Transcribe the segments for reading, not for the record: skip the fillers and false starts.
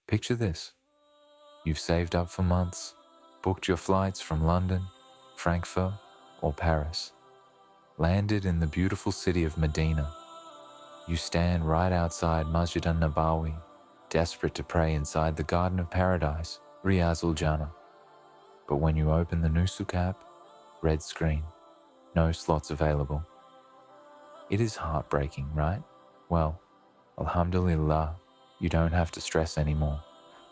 Picture this. You've saved up for months, booked your flights from London, Frankfurt, or Paris, landed in the beautiful city of Medina. You stand right outside Masjid an-Nabawi, desperate to pray inside the Garden of Paradise, Riyaz Jannah. But when you open the Nusuk App, red screen, no slots available. It is heartbreaking, right? Well, alhamdulillah, you don't have to stress anymore.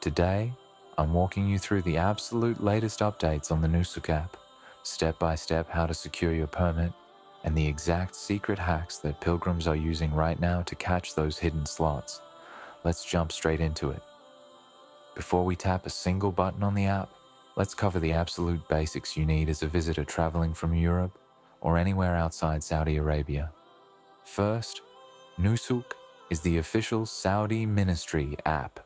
Today, I'm walking you through the absolute latest updates on the Nusuk App, step by step how to secure your permit, and the exact secret hacks that pilgrims are using right now to catch those hidden slots. Let's jump straight into it. Before we tap a single button on the app, let's cover the absolute basics you need as a visitor traveling from Europe or anywhere outside Saudi Arabia. First, Nusuk is the official Saudi Ministry app.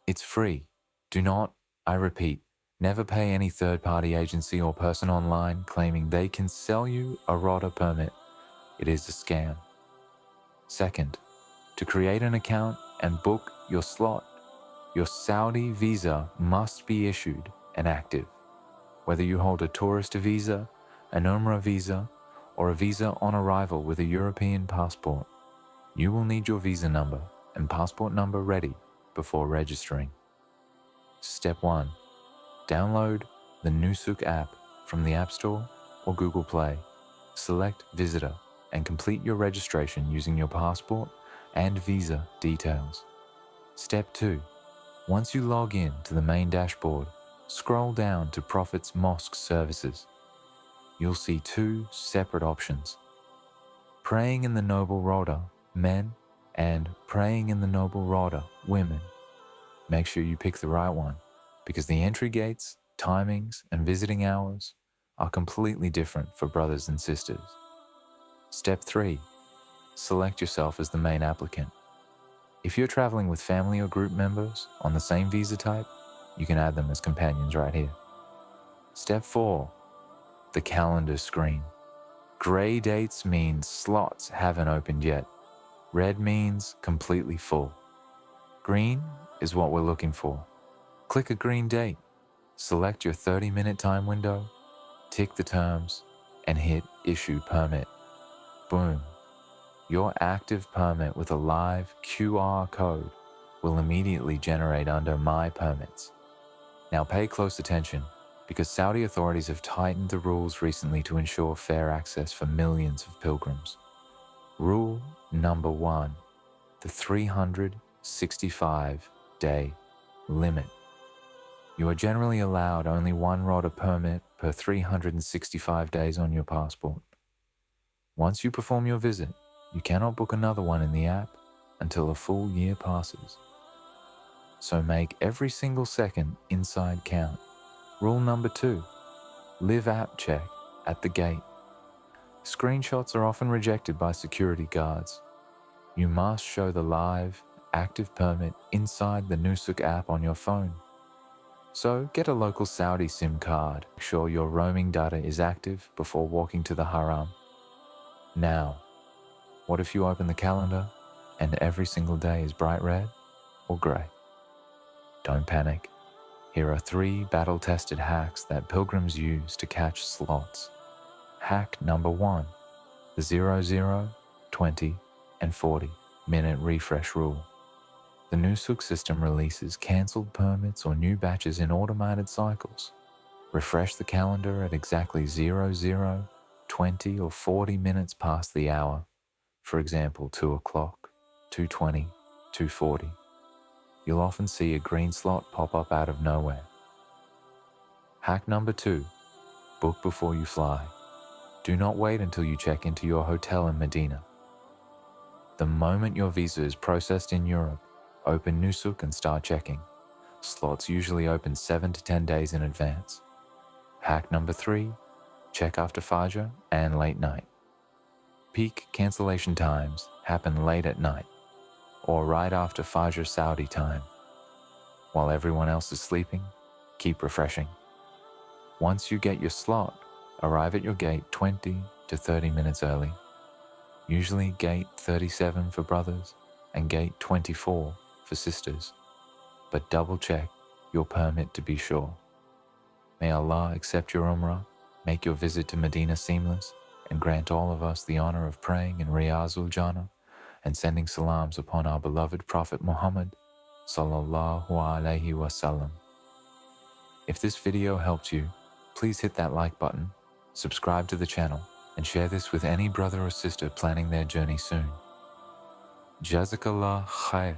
It's free. Do not, I repeat, never pay any third-party agency or person online claiming they can sell you a Rawdah permit. It is a scam. Second, to create an account and book your slot, your Saudi visa must be issued and active. Whether you hold a tourist visa, an Umrah visa, or a visa on arrival with a European passport, you will need your visa number and passport number ready before registering. Step 1. Download the Nusuk app from the App Store or Google Play. Select Visitor and complete your registration using your passport and visa details. Step 2. Once you log in to the main dashboard, scroll down to Prophet's Mosque Services. You'll see two separate options: praying in the Noble Rawdah, men, and praying in the Noble Rawdah, women. Make sure you pick the right one, because the entry gates, timings, and visiting hours are completely different for brothers and sisters. Step 3. Select yourself as the main applicant. If you're traveling with family or group members on the same visa type, you can add them as companions right here. Step 4. The calendar screen. Gray dates means slots haven't opened yet. Red means completely full. Green is what we're looking for. Click a green date, select your 30-minute time window, tick the terms, and hit Issue Permit. Boom. Your active permit with a live QR code will immediately generate under My Permits. Now pay close attention, because Saudi authorities have tightened the rules recently to ensure fair access for millions of pilgrims. Rule number 1, the 365-day limit. You are generally allowed only one Rawdah permit per 365 days on your passport. Once you perform your visit, you cannot book another one in the app until a full year passes. So make every single second inside count. Rule number 2, live app check at the gate. Screenshots are often rejected by security guards. You must show the live, active permit inside the Nusuk app on your phone. So get a local Saudi SIM card. Make sure your roaming data is active before walking to the Haram. Now, what if you open the calendar and every single day is bright red or grey? Don't panic. Here are 3 battle-tested hacks that pilgrims use to catch slots. Hack number 1, the 00, 20, and 40-minute refresh rule. The Nusuk system releases cancelled permits or new batches in automated cycles. Refresh the calendar at exactly 00, 20, or 40 minutes past the hour. For example, 2 o'clock, 2:20, 2:40. You'll often see a green slot pop up out of nowhere. Hack number 2, book before you fly. Do not wait until you check into your hotel in Medina. The moment your visa is processed in Europe, open Nusuk and start checking. Slots usually open 7 to 10 days in advance. Hack number 3, check after Fajr and late night. Peak cancellation times happen late at night or right after Fajr Saudi time. While everyone else is sleeping, keep refreshing. Once you get your slot, arrive at your gate 20 to 30 minutes early. Usually gate 37 for brothers and gate 24 for sisters. but double check your permit to be sure. May Allah accept your Umrah, make your visit to Medina seamless, and grant all of us the honor of praying in Riyaz Jannah and sending salams upon our beloved Prophet Muhammad sallallahu alaihi wasallam. If this video helped you, please hit that like button, subscribe to the channel, and share this with any brother or sister planning their journey soon. Jazakallah khair.